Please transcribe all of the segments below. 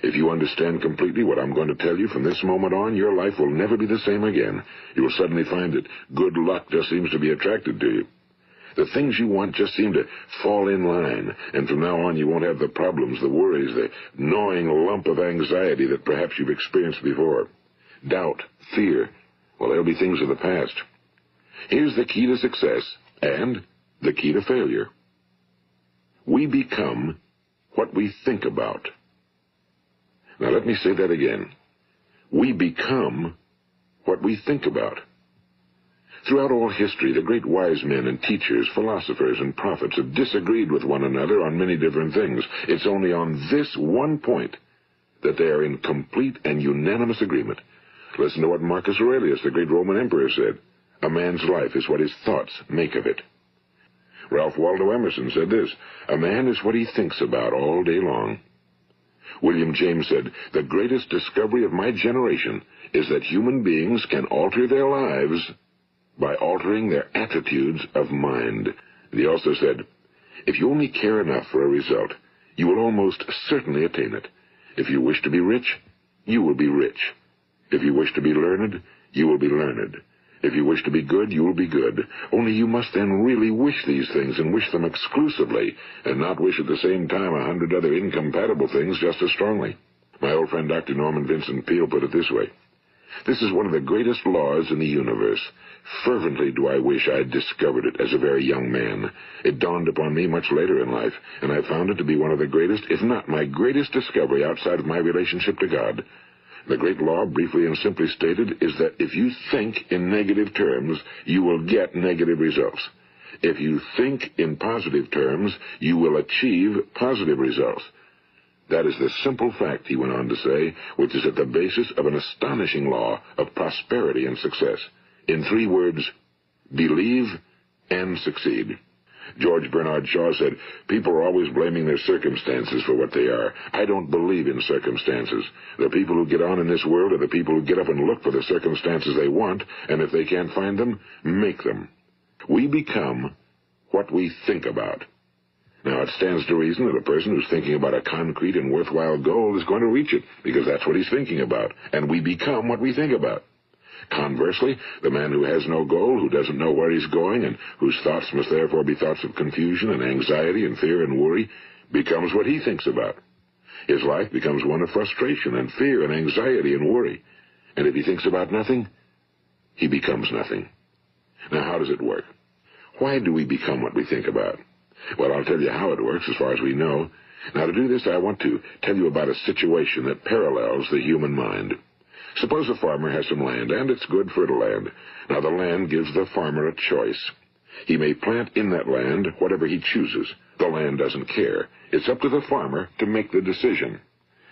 If you understand completely what I'm going to tell you from this moment on, your life will never be the same again. You will suddenly find that good luck just seems to be attracted to you. The things you want just seem to fall in line, and from now on you won't have the problems, the worries, the gnawing lump of anxiety that perhaps you've experienced before. Doubt, fear, well, they'll be things of the past. Here's the key to success and the key to failure. We become what we think about. Now let me say that again. We become what we think about. Throughout all history, the great wise men and teachers, philosophers and prophets have disagreed with one another on many different things. It's only on this one point that they are in complete and unanimous agreement. Listen to what Marcus Aurelius, the great Roman emperor, said. A man's life is what his thoughts make of it. Ralph Waldo Emerson said this, a man is what he thinks about all day long. William James said, the greatest discovery of my generation is that human beings can alter their lives by altering their attitudes of mind. And he also said, if you only care enough for a result, you will almost certainly attain it. If you wish to be rich, you will be rich. If you wish to be learned, you will be learned. If you wish to be good, you will be good. Only you must then really wish these things and wish them exclusively, and not wish at the same time 100 other incompatible things just as strongly. My old friend Dr. Norman Vincent Peale put it this way. This is one of the greatest laws in the universe. Fervently do I wish I had discovered it as a very young man. It dawned upon me much later in life, and I found it to be one of the greatest, if not my greatest discovery outside of my relationship to God. The great law, briefly and simply stated, is that if you think in negative terms, you will get negative results. If you think in positive terms, you will achieve positive results. That is the simple fact, he went on to say, which is at the basis of an astonishing law of prosperity and success. In 3 words, believe and succeed. George Bernard Shaw said, people are always blaming their circumstances for what they are. I don't believe in circumstances. The people who get on in this world are the people who get up and look for the circumstances they want, and if they can't find them, make them. We become what we think about. Now, it stands to reason that a person who's thinking about a concrete and worthwhile goal is going to reach it, because that's what he's thinking about, and we become what we think about. Conversely, the man who has no goal, who doesn't know where he's going, and whose thoughts must therefore be thoughts of confusion and anxiety and fear and worry, becomes what he thinks about. His life becomes one of frustration and fear and anxiety and worry. And if he thinks about nothing, he becomes nothing. Now, how does it work? Why do we become what we think about? Well, I'll tell you how it works as far as we know. Now, to do this, I want to tell you about a situation that parallels the human mind. Suppose a farmer has some land, and it's good fertile land. Now, the land gives the farmer a choice. He may plant in that land whatever he chooses. The land doesn't care. It's up to the farmer to make the decision.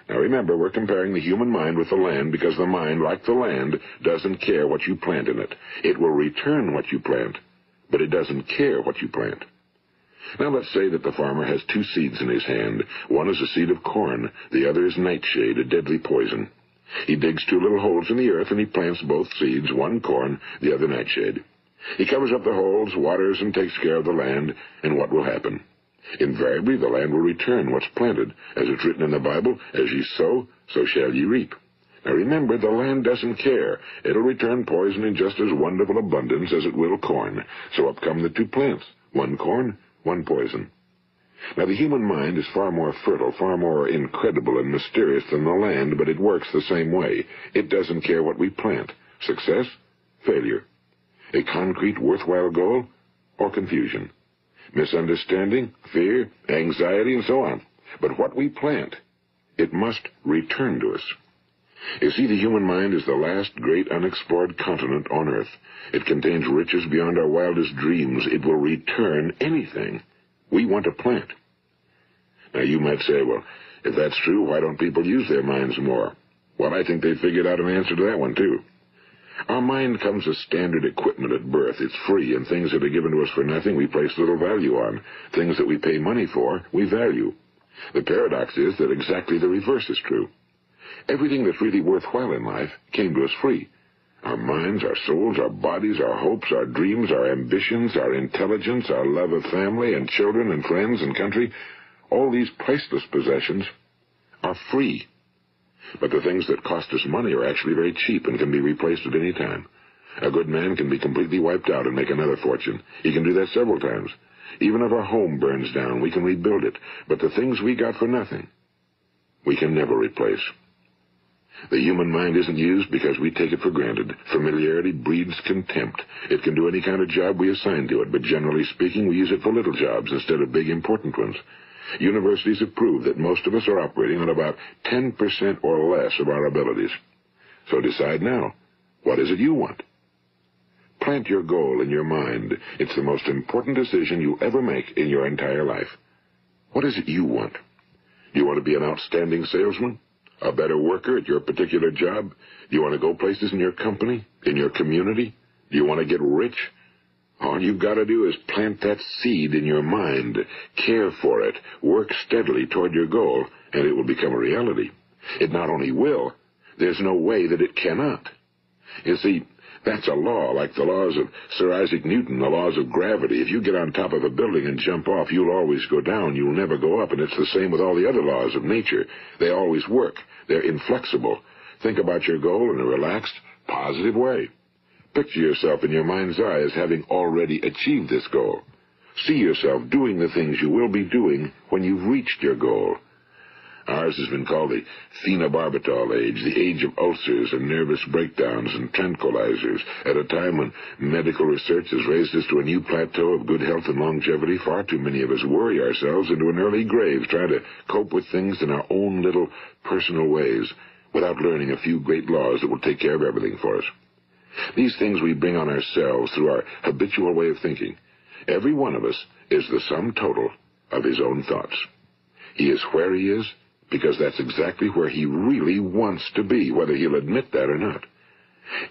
Now, remember, we're comparing the human mind with the land because the mind, like the land, doesn't care what you plant in it. It will return what you plant, but it doesn't care what you plant. Now, let's say that the farmer has 2 seeds in his hand. One is a seed of corn. The other is nightshade, a deadly poison. He digs 2 little holes in the earth, and he plants both seeds, one corn, the other nightshade. He covers up the holes, waters, and takes care of the land, and what will happen? Invariably, the land will return what's planted. As it's written in the Bible, as ye sow, so shall ye reap. Now remember, the land doesn't care. It'll return poison in just as wonderful abundance as it will corn. So up come the 2 plants, one corn, one poison. Now, the human mind is far more fertile, far more incredible and mysterious than the land, but it works the same way. It doesn't care what we plant. Success, failure. A concrete, worthwhile goal, or confusion. Misunderstanding, fear, anxiety, and so on. But what we plant, it must return to us. You see, the human mind is the last great unexplored continent on Earth. It contains riches beyond our wildest dreams. It will return anything we want to plant. Now, you might say, well, if that's true, why don't people use their minds more? Well, I think they figured out an answer to that one, too. Our mind comes as standard equipment at birth. It's free, and things that are given to us for nothing we place little value on. Things that we pay money for, we value. The paradox is that exactly the reverse is true. Everything that's really worthwhile in life came to us free. Our minds, our souls, our bodies, our hopes, our dreams, our ambitions, our intelligence, our love of family and children and friends and country, all these priceless possessions are free. But the things that cost us money are actually very cheap and can be replaced at any time. A good man can be completely wiped out and make another fortune. He can do that several times. Even if our home burns down, we can rebuild it. But the things we got for nothing, we can never replace. The human mind isn't used because we take it for granted. Familiarity breeds contempt. It can do any kind of job we assign to it, but generally speaking, we use it for little jobs instead of big, important ones. Universities have proved that most of us are operating on about 10% or less of our abilities. So decide now, what is it you want? Plant your goal in your mind. It's the most important decision you'll ever make in your entire life. What is it you want? Do you want to be an outstanding salesman? A better worker at your particular job? Do you want to go places in your company? In your community? Do you want to get rich? All you've got to do is plant that seed in your mind, care for it, work steadily toward your goal, and it will become a reality. It not only will, there's no way that it cannot. You see, that's a law, like the laws of Sir Isaac Newton, the laws of gravity. If you get on top of a building and jump off, you'll always go down. You'll never go up, and it's the same with all the other laws of nature. They always work. They're inflexible. Think about your goal in a relaxed, positive way. Picture yourself in your mind's eye as having already achieved this goal. See yourself doing the things you will be doing when you've reached your goal. Ours has been called the phenobarbital age, the age of ulcers and nervous breakdowns and tranquilizers. At a time when medical research has raised us to a new plateau of good health and longevity, far too many of us worry ourselves into an early grave, trying to cope with things in our own little personal ways, without learning a few great laws that will take care of everything for us. These things we bring on ourselves through our habitual way of thinking. Every one of us is the sum total of his own thoughts. He is where he is, because that's exactly where he really wants to be, whether he'll admit that or not.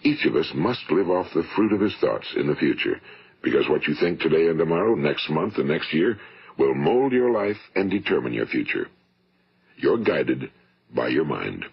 Each of us must live off the fruit of his thoughts in the future, because what you think today and tomorrow, next month and next year, will mold your life and determine your future. You're guided by your mind.